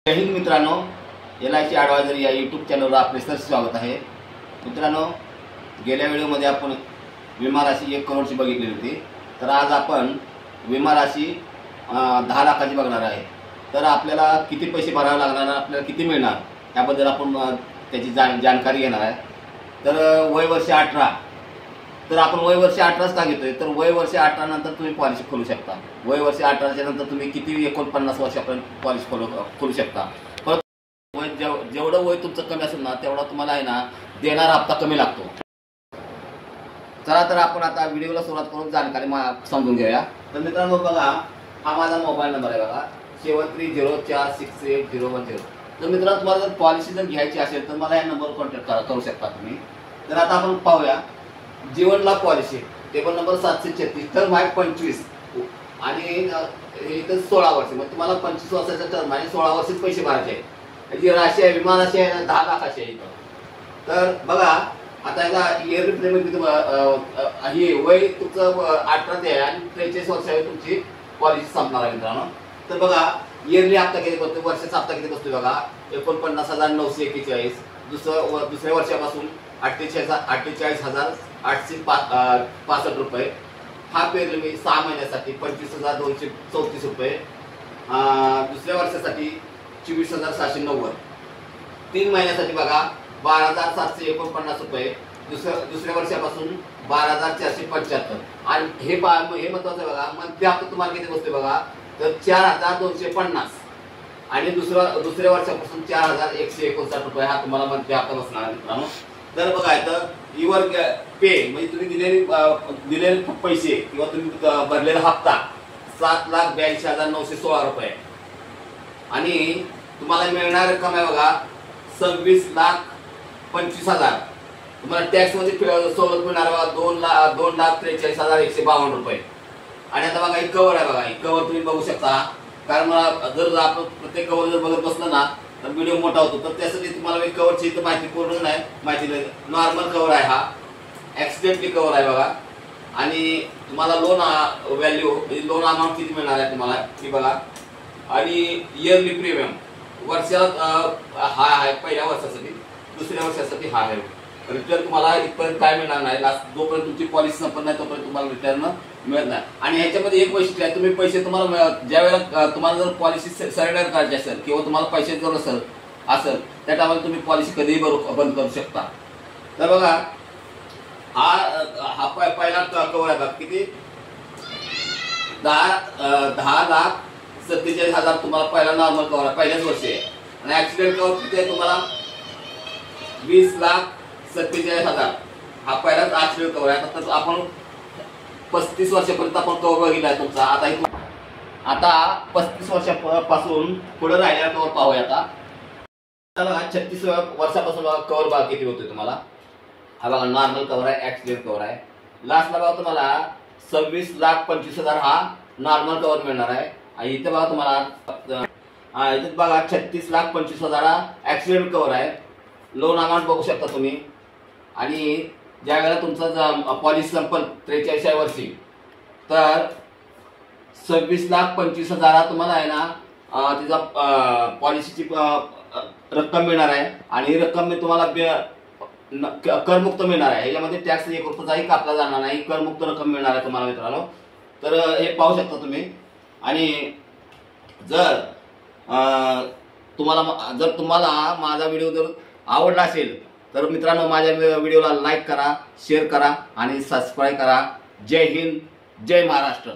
जय हिंद मित्रांनो, LIC adviser या YouTube चॅनलवर आपले सहर्ष स्वागत आहे। मित्रांनो, गेल्या व्हिडिओमध्ये आपण विमा राशी 1 करोडची बघितली होती। तर आज आपण विमा राशी 10 लाखाची बघणार आहे। तर आपल्याला किती पैसे भरावे लागणार, आपल्याला किती मिळणार याबद्दल आपण त्याची जानकारी घेणार आहे। तर वय वर्ष 18, तर आपण वय वर्ष 18च का घेतोय, तर वय वर्ष 18 नंतर तुम्ही पॉलिसी खोलू शकता। वय वर्ष 18च्या नंतर तुम्ही किती 49 वर्षापर्यंत पॉलिसी खोलू शकता। परंतु जेवढं वय तुमचं कमी असेल ना, तेवढा तुम्हाला आहे ना देणारा हप्ता कमी लागतो। चला तर आपण आता व्हिडिओला सुरुवात करून जानकारी समजून घेऊया। तर मित्रांनो बघा, हा माझा मोबाईल नंबर आहे बघा, 7304680110। तर मित्रांनो, तुम्हाला जर पॉलिसी जर घ्यायची असेल तर मला या नंबरवर कॉन्टॅक्ट करू शकता तुम्ही। तर आता आपण पाहूया जीवन लाभ पॉलिसी, टेबल नंबर 736, टर्म आहे 25 आणि इथं 16 वर्ष। मग तुम्हाला 25 वर्षाचा टर्म आणि 16 वर्षाचे पैसे भरायचे आहेत। जी राशी आहे, विमा राशी आहे 10 लाखाची आहे इथं। तर बघा आता याचा इयरली प्रीमियम हे वय तुमचं 18 ते आहे आणि 43 वर्षाची तुमची पॉलिसी संपणार आहे मित्रांनो। तर बघा इयरली हप्ता किती बसतो, वर्षाचा हप्ता किती बसतो बघा, 49,941। दुसऱ्या वर्षापासून 48,865 रुपये। हाफ इयरली 6 महिन्यासाठी 25,234 रुपये। दुसऱ्या वर्षासाठी 24,790। 3 महिन्यासाठी बघा 12,749 रुपये। दुसऱ्या वर्षापासून 12,475। आणि हे महत्वाचं आहे बघा, मंथली हप्ता तुम्हाला किती बसतोय बघा, तर 4,250। आणि दुसऱ्या वर्षापासून 4,159 रुपये हा तुम्हाला मंथली हप्ता बसणार आहे मित्रांनो। तर बघा इथं युअर पे म्हणजे तुम्ही दिलेले पैसे किंवा तुम्ही भरलेला हप्ता 7,82,916 रुपये। आणि तुम्हाला मिळणार रक्कम आहे बघा 26,25,000। तुम्हाला टॅक्स मध्ये सवलत मिळणार बघा 2,43,152 रुपये। आणि आता बघा ही कव्हर आहे बघा, ही कव्हर तुम्ही बघू शकता। कारण मला जर आपण प्रत्येक कव्हर जर बघत बसलं ना तर व्हिडिओ मोठा होतो। तर त्यासाठी तुम्हाला कव्हरची इथं माहिती पूर्ण नाही, माहिती नॉर्मल कव्हर आहे हा, ॲक्सिडेंटली कव्हर आहे बघा। आणि तुम्हाला लोन व्हॅल्यू लोन अमाऊंट किती मिळणार आहे तुम्हाला ती बघा। आणि इयरली प्रीमियम वर्षात हा आहे पहिल्या वर्षासाठी, दुसऱ्या वर्षासाठी हा आहे। रिटर्न तुम्हाला इथपर्यंत काय मिळणार नाही, जोपर्यंत तुमची पॉलिसी संपत नाही तोपर्यंत तुम्हाला रिटर्न मिळत नाही। आणि ह्याच्यामध्ये एक वैशिष्ट्य आहे, तुम्ही पैसे तुम्हाला ज्यावेळेला तुम्हाला जर पॉलिसी सरेंडर करायची असेल किंवा तुम्हाला पैसे जर असेल त्या टायमाला तुम्ही पॉलिसी कधीही बंद करू शकता। तर बघा हा पहिला कव्हर आहे बघा, किती 10,47,000 तुम्हाला पहिला नॉर्मल कव्हर आहे, पहिल्याच वर्षी आहे। आणि ऍक्सिडेंट कव्हर किती आहे तुम्हाला 20,47,000 हा पहिलाच ऍक्सिडेंट कव्हर आहे। तर आपण 35 वर्षापर्यंत आपण कव्हर बघितला आहे तुमचा। आता 35 वर्षापासून पुढे राहिलेला कव्हर पाहूया। आता बघा 36 वर्षापासून कव्हर बघा किती होते तुम्हाला। हा बघा नॉर्मल कव्हर आहे, ऍक्सिडेंट कव्हर आहे। लास्टला बघा तुम्हाला 26,25,000 हा नॉर्मल कव्हर मिळणार आहे। आणि इथे बघा तुम्हाला इथे बघा 36,25,000 हा ऍक्सिडेंट कव्हर आहे। लोन अमाऊंट बघू शकता तुम्ही। आणि ज्या वेळेला तुमचा पॉलिसी संपल 43व्या वर्षी तर 26,25,000 तुम्हाला आहे ना तिचा पॉलिसीची रक्कम मिळणार आहे। आणि रक्कम मी तुम्हाला करमुक्त मिळणार आहे। ह्याच्यामध्ये टॅक्स 1 रुपयाचाही कापला जाणार नाही, करमुक्त रक्कम मिळणार आहे तुम्हाला मित्रांनो। तर हे पाहू शकता तुम्ही। आणि जर तुम्हाला माझा व्हिडिओ जर आवडला असेल तर मित्रांनो माझ्या व्हिडिओला लाईक करा, शेअर करा आणि सबस्क्राईब करा। जय हिंद, जय महाराष्ट्र।